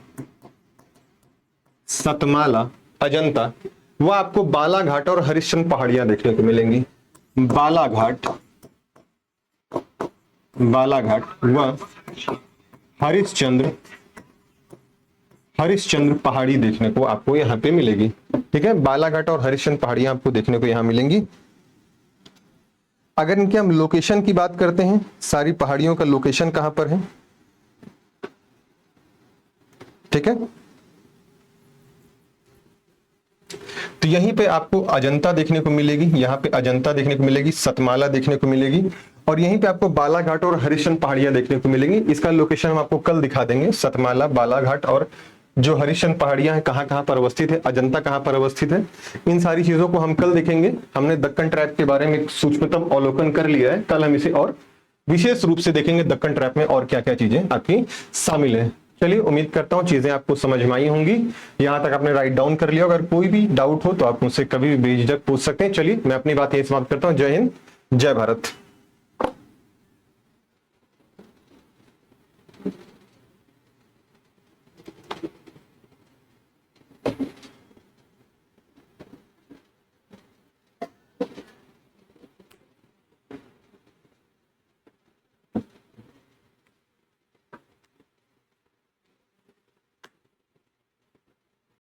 सतमाला, अजंता, वह आपको बालाघाट और हरिश्चंद्र पहाड़ियां देखने को मिलेंगी। बालाघाट, बालाघाट व हरिश्चंद्र, हरिश्चंद्र पहाड़ी देखने को आपको यहां पे मिलेगी। ठीक है, बालाघाट और हरिश्चंद्र पहाड़ियां आपको देखने को यहां मिलेंगी। अगर इनके हम लोकेशन की बात करते हैं, सारी पहाड़ियों का लोकेशन कहां पर है? ठीक है, तो यहीं पे आपको अजंता देखने को मिलेगी, यहां पे अजंता देखने को मिलेगी, सतमाला देखने को मिलेगी और यहीं पे आपको बालाघाट और हरिश्चंद्र पहाड़ियां देखने को मिलेंगी। इसका लोकेशन हम आपको कल दिखा देंगे। सतमाला, बालाघाट और जो हरिश्चंद्र पहाड़ियां हैं कहां कहां पर अवस्थित है, अजंता कहां पर अवस्थित है, इन सारी चीजों को हम कल देखेंगे। हमने दक्कन ट्रैप के बारे में सूक्ष्मतम अवलोकन कर लिया है, कल हम इसे और विशेष रूप से देखेंगे दक्कन ट्रैप में और क्या क्या चीजें आपकी शामिल है। चलिए, उम्मीद करता हूं चीजें आपको समझ में आई होंगी। यहां तक आपने राइट डाउन कर लिया। अगर कोई भी डाउट हो तो आप मुझसे कभी भी बेझिझक पूछ सकते हैं। चलिए, मैं अपनी बात यही समाप्त करता हूं। जय हिंद, जय भारत।